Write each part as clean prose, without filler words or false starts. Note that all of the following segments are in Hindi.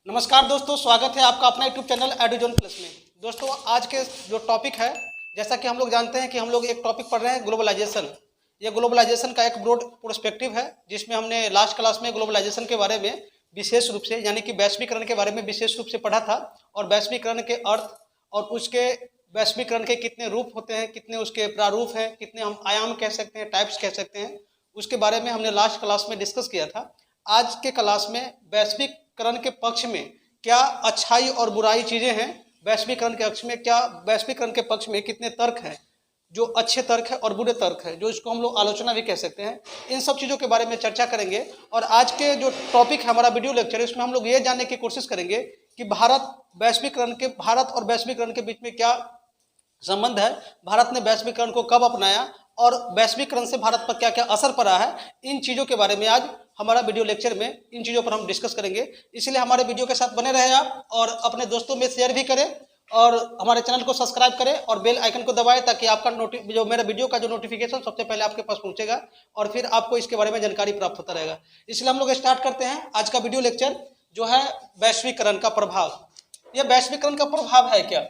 नमस्कार दोस्तों, स्वागत है आपका अपना यूट्यूब चैनल एडुजोन प्लस में। दोस्तों, आज के जो टॉपिक है, जैसा कि हम लोग जानते हैं कि हम लोग एक टॉपिक पढ़ रहे हैं, ग्लोबलाइजेशन। ये ग्लोबलाइजेशन का एक ब्रॉड पर्सपेक्टिव है, जिसमें हमने लास्ट क्लास में ग्लोबलाइजेशन के बारे में विशेष रूप से यानी कि वैश्वीकरण के बारे में विशेष रूप से पढ़ा था। और वैश्वीकरण के अर्थ और उसके वैश्वीकरण के कितने रूप होते हैं, कितने उसके प्रारूप हैं, कितने हम आयाम कह सकते हैं, टाइप्स कह सकते हैं, उसके बारे में हमने लास्ट क्लास में डिस्कस किया था। आज के क्लास में वैश्वीकरण के पक्ष में क्या अच्छाई और बुराई चीजें हैं, वैश्वीकरण के पक्ष में क्या, वैश्वीकरण के पक्ष में कितने तर्क हैं, जो अच्छे तर्क है और बुरे तर्क है, जो इसको हम लोग आलोचना भी कह सकते हैं। इन सब चीज़ों के बारे में चर्चा करेंगे। और आज के जो टॉपिक है हमारा वीडियो लेक्चर, इसमें हम लोग ये जानने की कोशिश करेंगे कि भारत और वैश्वीकरण के बीच में क्या संबंध है, भारत ने वैश्वीकरण को कब अपनाया और वैश्वीकरण से भारत पर क्या क्या असर पड़ा है। इन चीज़ों के बारे में आज हमारा वीडियो लेक्चर में इन चीज़ों पर हम डिस्कस करेंगे। इसलिए हमारे वीडियो के साथ बने रहे आप और अपने दोस्तों में शेयर भी करें और हमारे चैनल को सब्सक्राइब करें और बेल आइकन को दबाएं, ताकि आपका जो मेरा वीडियो का जो नोटिफिकेशन सबसे पहले आपके पास पहुंचेगा और फिर आपको इसके बारे में जानकारी प्राप्त होता रहेगा। इसलिए हम लोग स्टार्ट करते हैं आज का वीडियो लेक्चर, जो है वैश्वीकरण का प्रभाव। यह वैश्वीकरण का प्रभाव है क्या?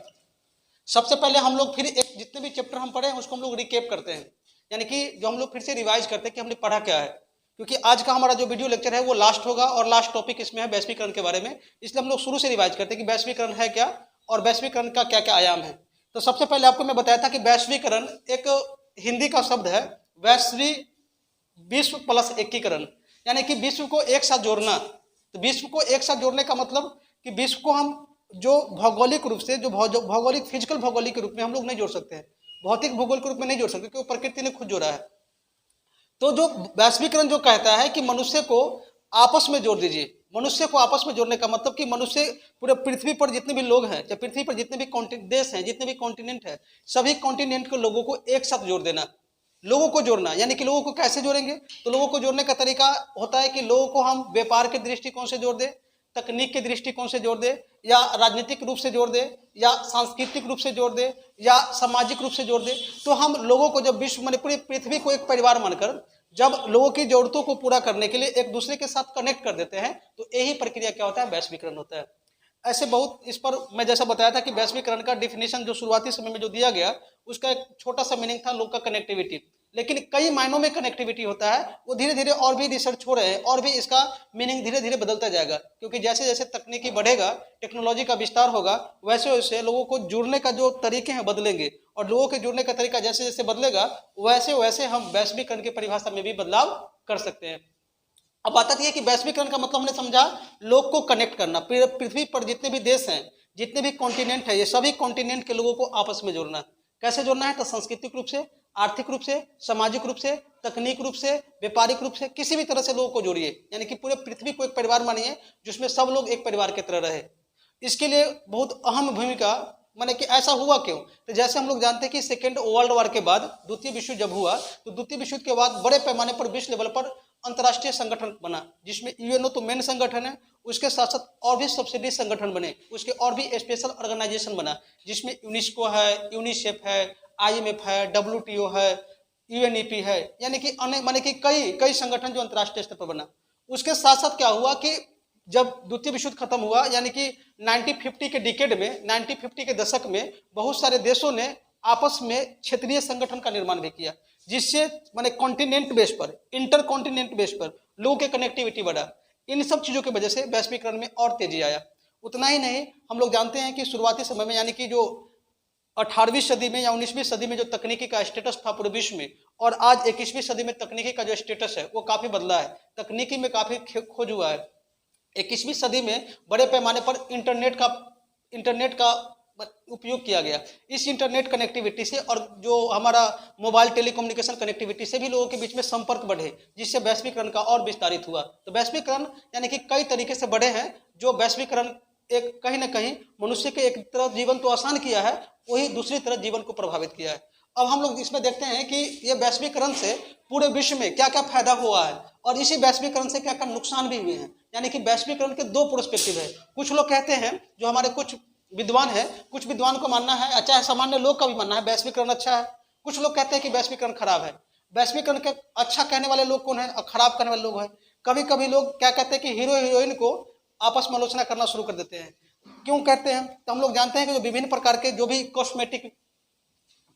सबसे पहले हम लोग फिर एक जितने भी चैप्टर हम पढ़े हैं उसको हम लोग रिकेप करते हैं, यानी कि जो हम लोग फिर से रिवाइज करते हैं कि हमने पढ़ा क्या है, क्योंकि आज का हमारा जो वीडियो लेक्चर है वो लास्ट होगा और लास्ट टॉपिक इसमें है वैश्वीकरण के बारे में। इसलिए हम लोग शुरू से रिवाइज करते हैं कि वैश्वीकरण है क्या और वैश्वीकरण का क्या क्या आयाम है। तो सबसे पहले आपको मैं बताया था कि वैश्वीकरण एक हिंदी का शब्द है, वैश्वी विश्व प्लस एकीकरण, यानी कि विश्व को एक साथ जोड़ना। तो विश्व को एक साथ जोड़ने का मतलब कि विश्व को हम जो भौगोलिक रूप से, जो भौगोलिक फिजिकल भौगोलिक रूप में हम लोग नहीं जोड़ सकते हैं, भौतिक भूगोल के रूप में नहीं जोड़ सकते, क्योंकि प्रकृति ने खुद जोड़ा है। तो जो वैश्वीकरण जो कहता है कि मनुष्य को आपस में जोड़ दीजिए, मनुष्य को आपस में जोड़ने का मतलब कि मनुष्य पूरे पृथ्वी पर जितने भी लोग हैं, या पृथ्वी पर जितने भी देश हैं, जितने भी कॉन्टिनेंट है, सभी कॉन्टिनेंट के लोगों को एक साथ जोड़ देना। लोगों को जोड़ना यानी कि लोगों को कैसे जोड़ेंगे? तो लोगों को जोड़ने का तरीका होता है कि लोगों को हम व्यापार के दृष्टिकोण से जोड़ दें, तकनीक के दृष्टिकोण से जोड़ दे, या राजनीतिक रूप से जोड़ दे, या सांस्कृतिक रूप से जोड़ दे, या सामाजिक रूप से जोड़ दे। तो हम लोगों को जब विश्व माने पूरी पृथ्वी को एक परिवार मानकर जब लोगों की जरूरतों को पूरा करने के लिए एक दूसरे के साथ कनेक्ट कर देते हैं, तो यही प्रक्रिया क्या होता है? वैश्वीकरण होता है। ऐसे बहुत इस पर मैं जैसा बताया था कि वैश्वीकरण का डिफिनेशन जो शुरुआती समय में जो दिया गया, उसका एक छोटा सा मीनिंग था लोग का कनेक्टिविटी, लेकिन कई मायनों में कनेक्टिविटी होता है। वो धीरे धीरे और भी रिसर्च हो रहे हैं और भी इसका मीनिंग धीरे धीरे बदलता जाएगा, क्योंकि जैसे जैसे तकनीकी बढ़ेगा, टेक्नोलॉजी का विस्तार होगा, वैसे वैसे लोगों को जुड़ने का जो तरीके हैं बदलेंगे, और लोगों के जुड़ने का तरीका जैसे जैसे बदलेगा, वैसे वैसे हम वैश्वीकरण की परिभाषा में भी बदलाव कर सकते हैं। अब बात आती है कि वैश्वीकरण का मतलब हमने समझा लोग को कनेक्ट करना, पृथ्वी पर जितने भी देश हैं, जितने भी कॉन्टिनेंट है, ये सभी कॉन्टिनेंट के लोगों को आपस में जोड़ना। कैसे जोड़ना है? तो सांस्कृतिक रूप से, आर्थिक रूप से, सामाजिक रूप से, तकनीक रूप से, व्यापारिक रूप से, किसी भी तरह से लोगों को जोड़िए, यानी कि पूरे पृथ्वी को एक परिवार मानिए जिसमें सब लोग एक परिवार की तरह रहे। इसके लिए बहुत अहम भूमिका, माने कि ऐसा हुआ क्यों? तो जैसे हम लोग जानते हैं कि सेकेंड वर्ल्ड वॉर के बाद द्वितीय विश्व जब हुआ, तो द्वितीय विश्व के बाद बड़े पैमाने पर विश्व लेवल पर अंतर्राष्ट्रीय संगठन बना, जिसमें यूएनओ तो मेन संगठन है, उसके साथ साथ और भी सब्सिडी संगठन बने, उसके और भी स्पेशल ऑर्गेनाइजेशन बना, जिसमें यूनेस्को है, यूनिसेफ है, आईएमएफ है, डब्ल्यूटीओ है, यूएनईपी है, यानी कि अन्य माने कि कई कई संगठन जो अंतर्राष्ट्रीय स्तर पर बना। उसके साथ साथ क्या हुआ कि जब द्वितीय विश्व युद्ध खत्म हुआ, यानी कि 1950 के डिकेड में, 1950 के दशक में बहुत सारे देशों ने आपस में क्षेत्रीय संगठन का निर्माण भी किया, जिससे माने कॉन्टिनेंट बेस पर, इंटर कॉन्टिनेंट बेस पर लोगों के कनेक्टिविटी बढ़ा। इन सब चीजों की वजह से वैश्वीकरण में और तेजी आया। उतना ही नहीं, हम लोग जानते हैं कि शुरुआती समय में, यानी कि जो 18वीं सदी में या 19वीं सदी में जो तकनीकी का स्टेटस था पूरे विश्व में, और आज 21वीं सदी में तकनीकी का जो स्टेटस है वो काफी बदला है, तकनीकी में काफी खोज हुआ है। 21वीं सदी में बड़े पैमाने पर इंटरनेट का उपयोग किया गया। इस इंटरनेट कनेक्टिविटी से और जो हमारा मोबाइल टेलीकम्युनिकेशन कनेक्टिविटी से भी लोगों के बीच में संपर्क बढ़े, जिससे वैश्वीकरण का और विस्तारित हुआ। तो वैश्वीकरण यानी कि कई तरीके से बढ़े हैं, जो वैश्वीकरण एक कहीं ना कहीं मनुष्य के एक तरफ जीवन तो आसान किया है, वही दूसरी तरफ जीवन को प्रभावित किया है। अब हम लोग इसमें देखते हैं कि ये वैश्वीकरण से पूरे विश्व में क्या क्या फायदा हुआ है, और इसी वैश्वीकरण से क्या क्या नुकसान भी हुए हैं। यानी कि वैश्वीकरण के दो पर्सपेक्टिव है। कुछ लोग कहते हैं, जो हमारे कुछ विद्वान है, कुछ विद्वान को मानना है, अच्छा है, सामान्य लोग का भी मानना है वैश्वीकरण अच्छा है। कुछ लोग कहते हैं कि वैश्वीकरण खराब है। वैश्वीकरण के अच्छा कहने वाले लोग कौन है और खराब कहने वाले लोग हैं? कभी कभी लोग क्या कहते हैं कि हीरो हीरोइन को आपस में आलोचना करना शुरू कर देते हैं। क्यों कहते हैं? तो हम लोग जानते हैं कि जो विभिन्न प्रकार के जो भी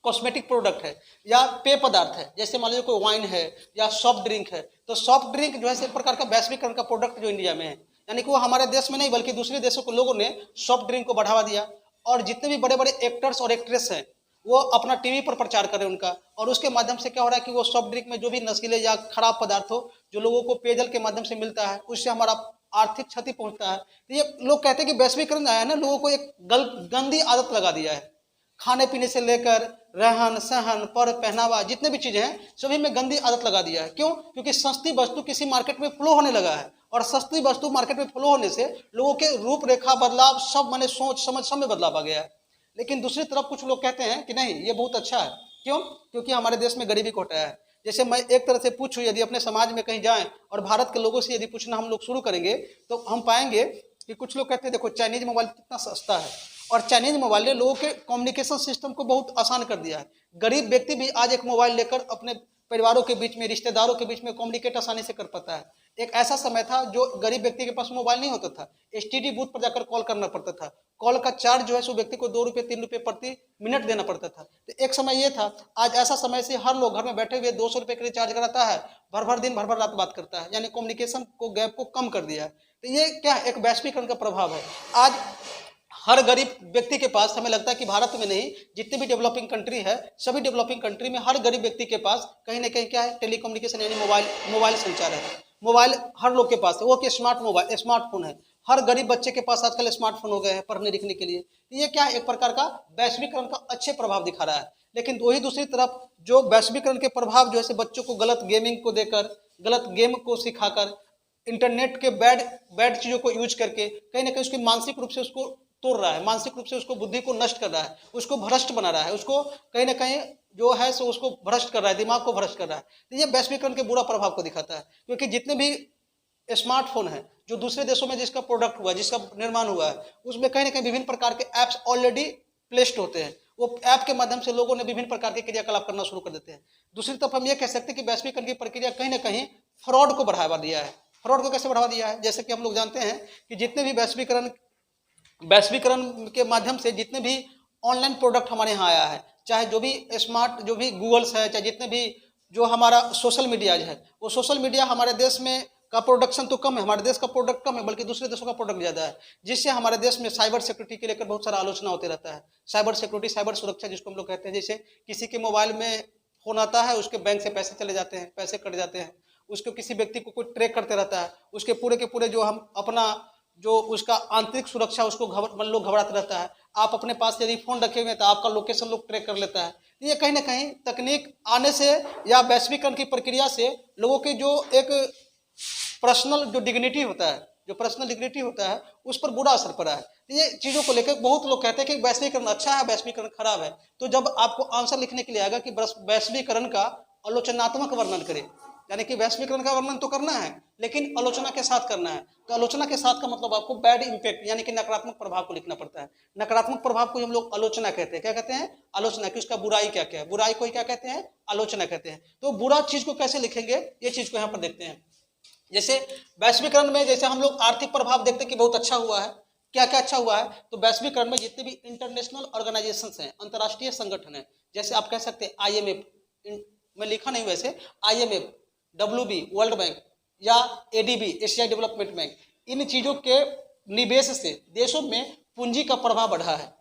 कॉस्मेटिक प्रोडक्ट है या पेय पदार्थ है, जैसे मान लीजिए कोई वाइन है या सॉफ्ट ड्रिंक है, तो सॉफ्ट ड्रिंक जो है एक प्रकार का वैश्वीकरण का प्रोडक्ट जो इंडिया में है, यानी कि वो हमारे देश में नहीं बल्कि दूसरे देशों के लोगों ने सॉफ्ट ड्रिंक को बढ़ावा दिया। और जितने भी बड़े बड़े एक्टर्स और एक्ट्रेस हैं वो अपना टीवी पर प्रचार करें उनका, और उसके माध्यम से क्या हो रहा है कि वो सॉफ्ट ड्रिंक में जो भी नशीले या खराब पदार्थ हो जो लोगों को पेयजल के माध्यम से मिलता है, उससे हमारा आर्थिक क्षति पहुंचता है। तो ये लोग कहते हैं कि वैश्वीकरण आया है ना, लोगों को एक गंदी आदत लगा दिया है। खाने पीने से लेकर रहन सहन पर पहनावा जितने भी चीजें हैं सभी में गंदी आदत लगा दिया है। क्यों? क्योंकि सस्ती वस्तु किसी मार्केट में फ्लो होने लगा है, और सस्ती वस्तु मार्केट में फ्लो होने से लोगों के रूपरेखा बदलाव सब माने सोच समझ सब में बदलाव आ गया है। लेकिन दूसरी तरफ कुछ लोग कहते हैं कि नहीं ये बहुत अच्छा है। क्यों? क्योंकि हमारे देश में गरीबी को हटाया है। जैसे मैं एक तरह से पूछूं, यदि अपने समाज में कहीं जाएं और भारत के लोगों से यदि पूछना हम लोग शुरू करेंगे तो हम पाएंगे कि कुछ लोग कहते हैं देखो चाइनीज मोबाइल कितना सस्ता है, और चाइनीज मोबाइल ने लोगों के कम्युनिकेशन सिस्टम को बहुत आसान कर दिया है। गरीब व्यक्ति भी आज एक मोबाइल लेकर अपने परिवारों के बीच में, रिश्तेदारों के बीच में कम्युनिकेट आसानी से कर पाता है। एक ऐसा समय था जो गरीब व्यक्ति के पास मोबाइल नहीं होता था, एसटीडी बूथ पर जाकर कॉल करना पड़ता था। कॉल का चार्ज जो है सो व्यक्ति को 2 रुपये 3 रुपये प्रति मिनट देना पड़ता था। तो एक समय ये था। आज ऐसा समय से हर लोग घर में बैठे हुए 200 रुपये के रिचार्ज कराता है, भर भर दिन भर भर रात बात करता है, यानी कम्युनिकेशन को गैप को कम कर दिया है। तो ये क्या एक वैश्वीकरण का प्रभाव है। आज हर गरीब व्यक्ति के पास, हमें लगता है कि भारत में नहीं जितने भी डेवलपिंग कंट्री है सभी डेवलपिंग कंट्री में हर गरीब व्यक्ति के पास कहीं ना कहीं क्या है, टेलीकम्युनिकेशन यानी मोबाइल संचार है। मोबाइल हर लोग के पास है, वो कि स्मार्टफोन है। हर गरीब बच्चे के पास आजकल स्मार्टफोन हो गए हैं पढ़ने लिखने के लिए। ये क्या है, एक प्रकार का वैश्वीकरण का अच्छे प्रभाव दिखा रहा है। लेकिन वही दूसरी तरफ जो वैश्वीकरण के प्रभाव जो है बच्चों को गलत गेमिंग को देकर, गलत गेम को सिखाकर, इंटरनेट के बैड चीज़ों को यूज करके कहीं ना कहीं उसकी मानसिक रूप से उसको तोड़ रहा है, मानसिक रूप से उसको बुद्धि को नष्ट कर रहा है, उसको भ्रष्ट बना रहा है, उसको कहीं ना कहीं जो है सो उसको भ्रष्ट कर रहा है, दिमाग को भ्रष्ट कर रहा है। तो ये वैश्वीकरण के बुरा प्रभाव को दिखाता है। क्योंकि जितने भी स्मार्टफोन है जो दूसरे देशों में जिसका प्रोडक्ट हुआ, जिसका निर्माण हुआ है, उसमें कहीं ना कहीं विभिन्न प्रकार के ऐप्स ऑलरेडी प्लेस्ड होते हैं। वो ऐप के माध्यम से लोगों ने विभिन्न प्रकार के क्रियाकलाप करना शुरू कर देते हैं। दूसरी तरफ हम ये कह सकते हैं कि वैश्वीकरण की प्रक्रिया कहीं ना कहीं फ्रॉड को बढ़ावा दिया है। फ्रॉड को कैसे बढ़ावा दिया है? जैसे कि हम लोग जानते हैं कि जितने भी वैश्वीकरण के माध्यम से जितने भी ऑनलाइन प्रोडक्ट हमारे यहाँ आया है, चाहे जो भी जो भी गूगल्स है, चाहे जितने भी जो हमारा सोशल मीडिया है, वो सोशल मीडिया हमारे देश में का प्रोडक्शन तो कम है, हमारे देश का प्रोडक्ट कम है, बल्कि दूसरे देशों का प्रोडक्ट ज़्यादा है, जिससे हमारे देश में साइबर सिक्योरिटी के लेकर बहुत सारा आलोचना होते रहता है। साइबर सिक्योरिटी, साइबर सुरक्षा जिसको हम लोग कहते हैं, जैसे किसी के मोबाइल में फोन आता है, उसके बैंक से पैसे चले जाते हैं, पैसे कट जाते हैं, उसको किसी व्यक्ति को कोई ट्रैक करते रहता है, उसके पूरे के पूरे जो हम अपना जो उसका आंतरिक सुरक्षा उसको लोग घबराते रहता है। आप अपने पास यदि फोन रखे हुए हैं तो आपका लोकेशन लोग ट्रैक कर लेता है। ये कहीं ना कहीं तकनीक आने से या वैश्वीकरण की प्रक्रिया से लोगों की जो एक पर्सनल जो डिग्निटी होता है, उस पर बुरा असर पड़ा है। ये चीज़ों को लेकर बहुत लोग कहते हैं कि वैश्वीकरण अच्छा है, वैश्वीकरण खराब है। तो जब आपको आंसर लिखने के लिए आएगा कि वैश्वीकरण का आलोचनात्मक वर्णन करें, यानी कि वैश्वीकरण का वर्णन तो करना है लेकिन आलोचना के साथ करना है। तो आलोचना के साथ का मतलब आपको बैड इम्पैक्ट यानी कि नकारात्मक प्रभाव को लिखना पड़ता है। नकारात्मक प्रभाव को हम लोग आलोचना कहते हैं। क्या कहते हैं? आलोचना। कि उसका बुराई क्या क्या है, बुराई को ही क्या कहते हैं? आलोचना कहते हैं। तो बुरा चीज को कैसे लिखेंगे, ये चीज को यहाँ पर देखते हैं। जैसे वैश्वीकरण में जैसे हम लोग आर्थिक प्रभाव देखते हैं कि बहुत अच्छा हुआ है। क्या क्या अच्छा हुआ है? तो वैश्वीकरण में जितने भी इंटरनेशनल ऑर्गेनाइजेशन हैं, अंतर्राष्ट्रीय संगठन है, जैसे आप कह सकते हैं IMF, मैं लिखा नहीं वैसे, IMF, WB वर्ल्ड बैंक या ADB एशियाई डेवलपमेंट बैंक, इन चीज़ों के निवेश से देशों में पूंजी का प्रभाव बढ़ा है।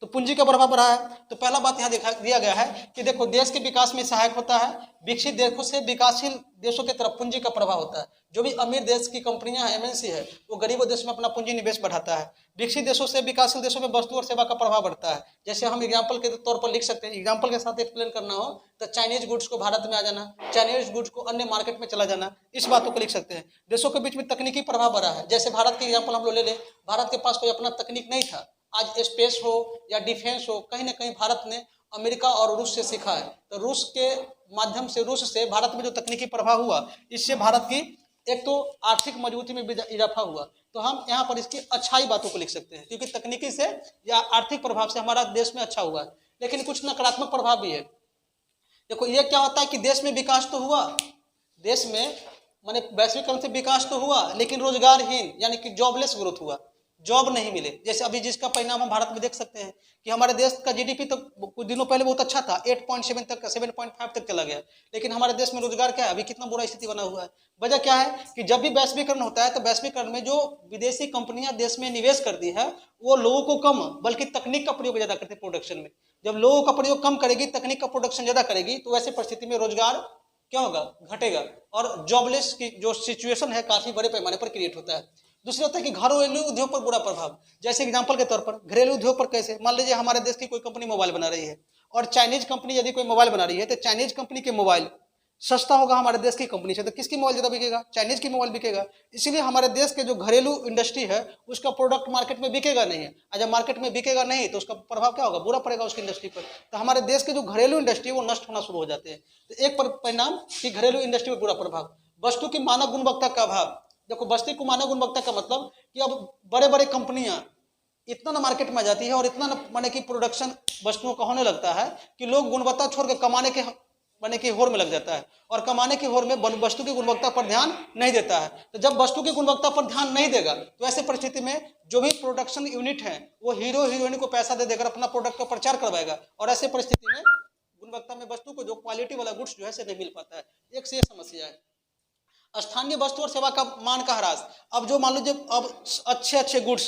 तो पूंजी का प्रभाव बढ़ा है तो पहला बात यहाँ दिया गया है कि देखो देश के विकास में सहायक होता है। विकसित देशों से विकासशील देशों की तरफ पूंजी का प्रभाव होता है। जो भी अमीर देश की कंपनियां हैं, MNC है, वो गरीबों देश में अपना पूंजी निवेश बढ़ाता है। विकसित देशों से विकासशील देशों में वस्तु और सेवा का प्रभाव बढ़ता है। जैसे हम एग्जाम्पल के तौर पर लिख सकते हैं, एग्जाम्पल के साथ एक्सप्लेन करना हो तो चाइनीज गुड्स को भारत में आ जाना, चाइनीज गुड्स को अन्य मार्केट में चला जाना, इस बातों को लिख सकते हैं। देशों के बीच में तकनीकी प्रभाव बढ़ा है। जैसे भारत के एग्जाम्पल हम लोग ले लें, भारत के पास कोई अपना तकनीक नहीं था। आज स्पेस हो या डिफेंस हो, कहीं ना कहीं भारत ने अमेरिका और रूस से सीखा है। तो रूस के माध्यम से, रूस से भारत में जो तकनीकी प्रभाव हुआ, इससे भारत की एक तो आर्थिक मजबूती में इजाफा हुआ। तो हम यहाँ पर इसकी अच्छाई बातों को लिख सकते हैं, क्योंकि तकनीकी से या आर्थिक प्रभाव से हमारा देश में अच्छा हुआ है। लेकिन कुछ नकारात्मक प्रभाव भी है। देखो ये क्या होता है कि देश में विकास तो हुआ, देश में माने वैश्वीकरण से विकास तो हुआ लेकिन रोजगारहीन यानी कि जॉबलेस ग्रोथ हुआ, जॉब नहीं मिले। जैसे अभी जिसका परिणाम हम भारत में देख सकते हैं कि हमारे देश का जीडीपी तो कुछ दिनों पहले बहुत अच्छा था, 8.7 तक 7.5 तक चला गया, लेकिन हमारे देश में रोजगार क्या है, अभी कितना बुरा स्थिति बना हुआ है। वजह क्या है कि जब भी वैश्वीकरण होता है तो वैश्वीकरण में जो विदेशी कंपनियां देश में निवेश करती है वो लोगों को कम बल्कि तकनीक का प्रयोग ज्यादा करती है प्रोडक्शन में। जब लोगों का प्रयोग कम करेगी, तकनीक का प्रोडक्शन ज्यादा करेगी, तो ऐसे परिस्थिति में रोजगार क्या होगा, घटेगा और जॉबलेस की जो सिचुएशन है काफी बड़े पैमाने पर क्रिएट होता है। दूसरा होता है कि घरेलू उद्योग पर बुरा प्रभाव। जैसे एग्जांपल के तौर पर घरेलू उद्योग पर कैसे, मान लीजिए हमारे देश की कोई कंपनी मोबाइल बना रही है और चाइनीज कंपनी यदि कोई मोबाइल बना रही है तो चाइनीज कंपनी के मोबाइल सस्ता होगा हमारे देश की कंपनी से, तो किसकी मोबाइल ज्यादा बिकेगा, चाइनीज की मोबाइल बिकेगा। इसीलिए हमारे देश के जो घरेलू इंडस्ट्री है उसका प्रोडक्ट मार्केट में बिकेगा नहीं है, और जब मार्केट में बिकेगा नहीं तो उसका प्रभाव क्या होगा, बुरा पड़ेगा उसकी इंडस्ट्री पर। तो हमारे देश के जो घरेलू इंडस्ट्री है वो नष्ट होना शुरू हो जाते हैं। तो एक परिणाम कि घरेलू इंडस्ट्री पर बुरा प्रभाव। वस्तु की मानक गुणवत्ता का अभाव। देखो वस्तु की मानक गुणवत्ता का मतलब कि अब बड़े बड़े कंपनियां इतना ना मार्केट में आ जाती है और इतना ना माने कि प्रोडक्शन वस्तुओं का होने लगता है कि लोग गुणवत्ता छोड़ के कमाने के माने कि होड़ में लग जाता है, और कमाने की होड़ में वस्तु की गुणवत्ता पर ध्यान नहीं देता है। तो जब वस्तु की गुणवत्ता पर ध्यान नहीं देगा तो ऐसे परिस्थिति में जो भी प्रोडक्शन यूनिट है वो हीरो हीरोइन को पैसा दे देकर अपना प्रोडक्ट का प्रचार करवाएगा, और ऐसे परिस्थिति में गुणवत्ता में वस्तु को जो क्वालिटी वाला गुड्स जो है से नहीं मिल पाता है। एक से ये समस्या है। स्थानीय वस्तु और सेवा का मान का ह्रास। अब जो मान लीजिए अब अच्छे अच्छे गुड्स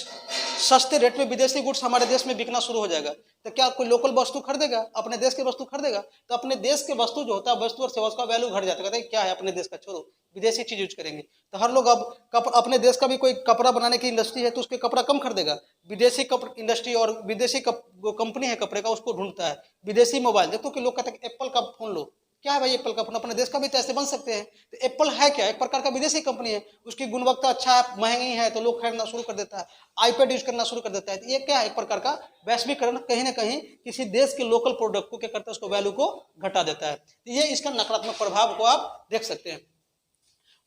सस्ते रेट में विदेशी गुड्स हमारे देश में बिकना शुरू हो जाएगा, तो क्या कोई लोकल वस्तु खरीदेगा, अपने देश की वस्तु खरीदेगा? तो अपने देश के वस्तु जो होता है वस्तु और सेवा का वैल्यू घट जाता है, कहते हैं क्या है अपने देश का, छोड़ो विदेशी चीज यूज करेंगे। तो हर लोग अब अपने देश का भी कोई कपड़ा बनाने की इंडस्ट्री है तो उसके कपड़ा कम खरीदेगा, विदेशी इंडस्ट्री और विदेशी कंपनी है कपड़े का उसको ढूंढता है। विदेशी मोबाइल देखो कि लोग कहते हैं एप्पल का फोन लो, क्या है भाई एप्पल का फोन, अपने देश का भी तो ऐसे बन सकते हैं। तो एप्पल है क्या, एक प्रकार का विदेशी कंपनी है, उसकी गुणवत्ता अच्छा है, महंगी है तो लोग खरीदना शुरू कर देता है, आईपैड यूज करना शुरू कर देता है। तो ये क्या है, एक प्रकार का वैश्वीकरण कहीं ना कहीं किसी देश के लोकल प्रोडक्ट को क्या करता है, उसको वैल्यू को घटा देता है। तो ये इसका नकारात्मक प्रभाव को आप देख सकते हैं।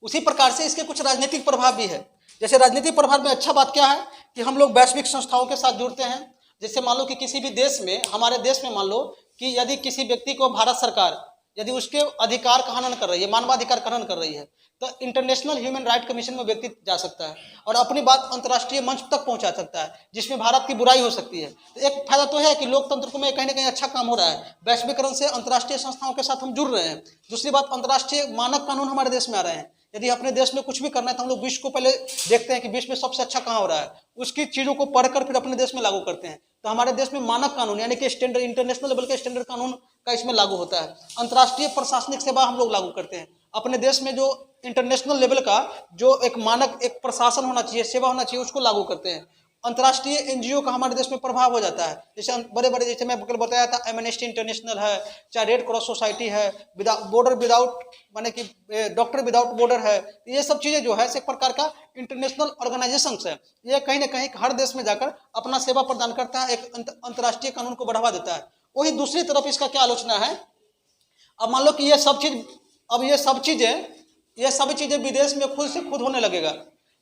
उसी प्रकार से इसके कुछ राजनीतिक प्रभाव भी है। जैसे राजनीतिक प्रभाव में अच्छा बात क्या है कि हम लोग वैश्विक संस्थाओं के साथ जुड़ते हैं। जैसे मान लो कि किसी भी देश में, हमारे देश में मान लो कि यदि किसी व्यक्ति को भारत सरकार यदि उसके अधिकार का हनन कर रही है, मानवाधिकार का हनन कर रही है, तो इंटरनेशनल ह्यूमन राइट कमीशन में व्यक्ति जा सकता है और अपनी बात अंतर्राष्ट्रीय मंच तक पहुंचा सकता है जिसमें भारत की बुराई हो सकती है। तो एक फायदा तो है कि लोकतंत्र में कहीं ना कहीं अच्छा काम हो रहा है, वैश्वीकरण से अंतर्राष्ट्रीय संस्थाओं के साथ हम जुड़ रहे हैं। दूसरी बात, अंतर्राष्ट्रीय मानक कानून हमारे देश में आ रहे हैं। यदि अपने देश में कुछ भी करना है तो हम लोग विश्व को पहले देखते हैं कि विश्व में सबसे अच्छा कहाँ हो रहा है, उसकी चीजों को पढ़कर फिर अपने देश में लागू करते हैं। तो हमारे देश में मानक कानून यानी कि स्टैंडर्ड, इंटरनेशनल लेवल के स्टैंडर्ड कानून का इसमें लागू होता है। अंतर्राष्ट्रीय प्रशासनिक सेवा हम लोग लागू करते हैं। अपने देश में जो इंटरनेशनल लेवल का जो एक मानक एक प्रशासन होना चाहिए, सेवा होना चाहिए, उसको लागू करते हैं। अंतर्राष्ट्रीय एनजीओ का हमारे देश में प्रभाव हो जाता है। जैसे बड़े बड़े, जैसे मैं कल बताया था, एमनेस्टी इंटरनेशनल है, चाहे रेड क्रॉस सोसाइटी है, बॉर्डर विदाउट माने कि डॉक्टर विदाउट बॉर्डर है, ये सब चीजें जो है एक प्रकार का इंटरनेशनल ऑर्गेनाइजेशन है। ये कहीं ना कहीं हर देश में जाकर अपना सेवा प्रदान करता है, एक अंतर्राष्ट्रीय कानून को बढ़ावा देता है। वही दूसरी तरफ इसका क्या आलोचना है, अब मान लो कि ये सब चीज, अब ये सब चीजें विदेश में खुद से खुद होने लगेगा।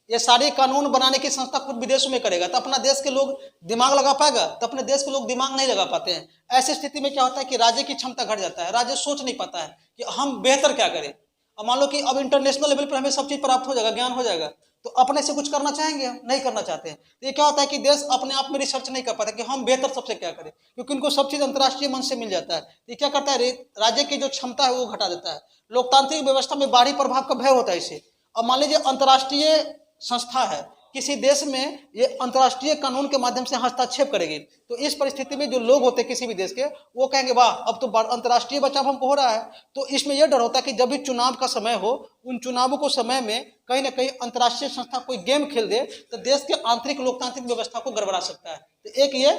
ये सारे कानून बनाने की संस्था खुद विदेशों में करेगा तो अपना देश के लोग दिमाग लगा पाएगा, तो अपने देश के लोग दिमाग नहीं लगा पाते हैं। ऐसी स्थिति में क्या होता है कि राज्य की क्षमता घट जाता है, राज्य सोच नहीं पाता है कि हम बेहतर क्या करें। अब मान लो कि अब इंटरनेशनल लेवल पर हमें सब चीज प्राप्त हो जाएगा, ज्ञान हो जाएगा, तो अपने से कुछ करना चाहेंगे, हम नहीं करना चाहते हैं। तो ये क्या होता है कि देश अपने आप में रिसर्च नहीं कर पाता कि हम बेहतर सबसे क्या करें, क्योंकि उनको सब चीज अंतर्राष्ट्रीय मंच से मिल जाता है। तो ये क्या करता है, राज्य की जो क्षमता है वो घटा देता है। लोकतांत्रिक व्यवस्था में बाहरी प्रभाव का भय होता है इससे। अब मान लीजिए अंतर्राष्ट्रीय संस्था है किसी देश में, ये अंतर्राष्ट्रीय कानून के माध्यम से हस्तक्षेप करेगी, तो इस परिस्थिति में जो लोग होते हैं किसी भी देश के, वो कहेंगे वाह अब तो अंतर्राष्ट्रीय बचाव हमको हो रहा है। तो इसमें यह डर होता है कि जब भी चुनाव का समय हो, उन चुनावों को समय में कहीं ना कहीं अंतर्राष्ट्रीय संस्था कोई गेम खेल दे तो देश के आंतरिक लोकतांत्रिक व्यवस्था को गड़बड़ा सकता है। तो एक ये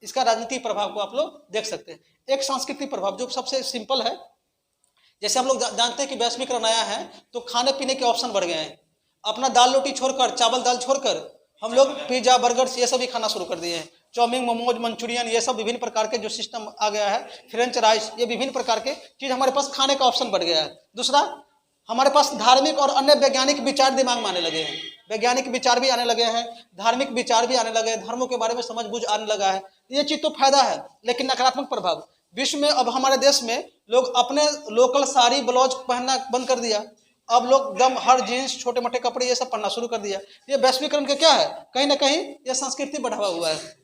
इसका राजनीतिक प्रभाव को आप लोग देख सकते हैं। एक सांस्कृतिक प्रभाव जो सबसे सिंपल है, जैसे हम लोग जानते हैं कि वैश्वीकरण आया है तो खाने पीने के ऑप्शन बढ़ गए हैं। अपना दाल रोटी छोड़कर, चावल दाल छोड़कर हम लोग पिज्जा बर्गर ये सब भी खाना शुरू कर दिए हैं। चाउमीन, मोमोज, मंचूरियन, ये सब विभिन्न प्रकार के जो सिस्टम आ गया है, फ्रेंच राइस, ये विभिन्न प्रकार के चीज हमारे पास खाने का ऑप्शन बढ़ गया है। दूसरा, हमारे पास धार्मिक और अन्य वैज्ञानिक विचार दिमाग में आने लगे हैं, वैज्ञानिक विचार भी आने लगे हैं, धार्मिक विचार भी आने लगे हैं, धर्मों के बारे में समझ बूझ आने लगा है। ये चीज तो फायदा है, लेकिन नकारात्मक प्रभाव विश्व में, अब हमारे देश में लोग अपने लोकल साड़ी ब्लाउज पहनना बंद कर दिया, अब लोग एकदम हर जीन्स छोटे मोटे कपड़े ये सब पहनना शुरू कर दिया। ये वैश्वीकरण का क्या है, कहीं ना कहीं ये संस्कृति बढ़ावा हुआ है।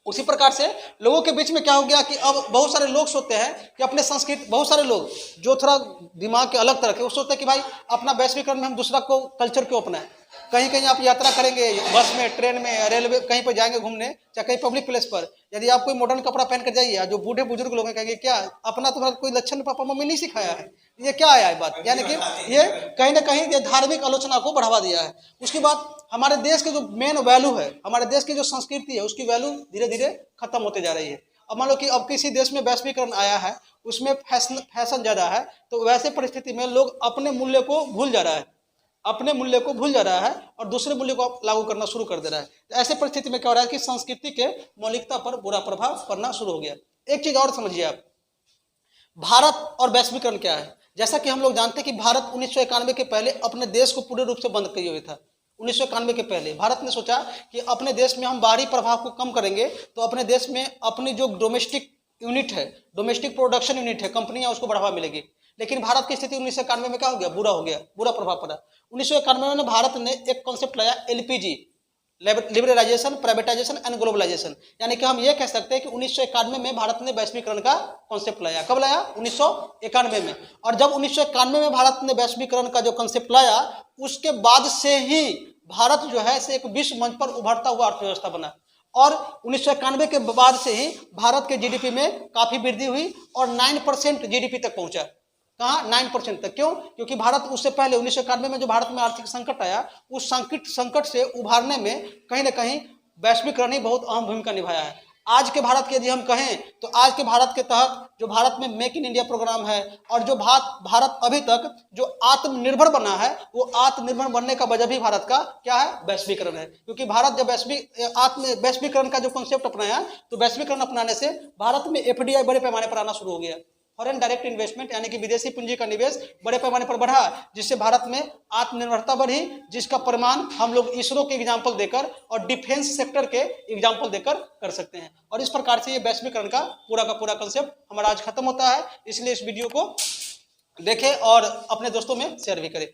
उसी प्रकार से लोगों के बीच में क्या हो गया कि अब बहुत सारे लोग सोचते हैं कि अपने संस्कृति, बहुत सारे लोग जो थोड़ा दिमाग के अलग तरह के, वो सोचते हैं कि भाई अपना वैश्वीकरण में हम दूसरा को कल्चर क्यों अपनाएं। कहीं कहीं आप यात्रा करेंगे, बस में, ट्रेन में, रेलवे, कहीं पर जाएंगे घूमने, चाहे कहीं पब्लिक प्लेस पर, यदि आप कोई मॉडर्न कपड़ा पहन कर जाइए, जो बूढ़े बुजुर्ग लोग हैं कहेंगे क्या अपना तुम्हारा कोई लक्षण पापा मम्मी नहीं सिखाया है, ये क्या आया है बात। यानी कि ये कहीं ना कहीं ये धार्मिक आलोचना को बढ़ावा दिया है। उसके बाद हमारे देश के जो मेन वैल्यू है, हमारे देश की जो संस्कृति है, उसकी वैल्यू धीरे धीरे खत्म होते जा रही है। अब मान लो कि अब किसी देश में वैश्वीकरण आया है, उसमें फैशन ज़्यादा है, तो वैसे परिस्थिति में लोग अपने मूल्य को भूल जा रहा है, अपने मूल्य को भूल जा रहा है और दूसरे मूल्य को लागू करना शुरू कर दे रहा है। तो ऐसे परिस्थिति में क्या हो रहा है कि संस्कृति के मौलिकता पर बुरा प्रभाव पड़ना शुरू हो गया। एक चीज और समझिए आप, भारत और वैश्वीकरण क्या है। जैसा कि हम लोग जानते हैं कि भारत 1991 के पहले अपने देश को पूरे रूप से बंद किए हुए था। 1991 के पहले भारत ने सोचा कि अपने देश में हम बाहरी प्रभाव को कम करेंगे, तो अपने देश में अपनी जो डोमेस्टिक यूनिट है, डोमेस्टिक प्रोडक्शन यूनिट है, कंपनियां, उसको बढ़ावा मिलेगी। लेकिन भारत की स्थिति 1991 में क्या हो गया, बुरा हो गया, बुरा प्रभाव पड़ा। 1991 में भारत ने एक कॉन्सेप्ट लाया, LPG, liberalisation, privatisation and globalisation. यानी कि हम ये कह सकते हैं कि 1991 में भारत ने वैश्वीकरण का कॉन्सेप्ट लाया। कब लाया, 1991 में। और जब 1991 में भारत ने वैश्वीकरण का जो कॉन्सेप्ट लाया, उसके बाद से ही भारत जो है से एक विश्व मंच पर उभरता हुआ अर्थव्यवस्था बना। और 1991 के बाद से ही भारत के जीडीपी में काफी वृद्धि हुई और 9% जीडीपी तक पहुंचा। कहाँ, 9% तक। क्यों, क्योंकि भारत उससे पहले 1991 में जो भारत में आर्थिक संकट आया, उस संकट से उभारने में कहीं ना कहीं वैश्वीकरण ही बहुत अहम भूमिका निभाया है। आज के भारत के यदि हम कहें तो आज के भारत के तहत जो भारत में मेक इन इंडिया प्रोग्राम है, और जो भारत अभी तक जो आत्मनिर्भर बना है, वो आत्मनिर्भर बनने का वजह भी भारत का क्या है, वैश्वीकरण है। क्योंकि भारत जब वैश्वीकरण का जो कॉन्सेप्ट अपनाया, तो वैश्वीकरण अपनाने से भारत में एफडीआई बड़े पैमाने पर आना शुरू हो गया। फॉरेन डायरेक्ट इन्वेस्टमेंट यानी कि विदेशी पूंजी का निवेश बड़े पैमाने पर बढ़ा, जिससे भारत में आत्मनिर्भरता बढ़ी, जिसका प्रमाण हम लोग इसरो के एग्जाम्पल देकर और डिफेंस सेक्टर के एग्जाम्पल देकर कर सकते हैं। और इस प्रकार से ये वैश्वीकरण का पूरा कंसेप्ट हमारा आज खत्म होता है। इसलिए इस वीडियो को देखें और अपने दोस्तों में शेयर भी करें।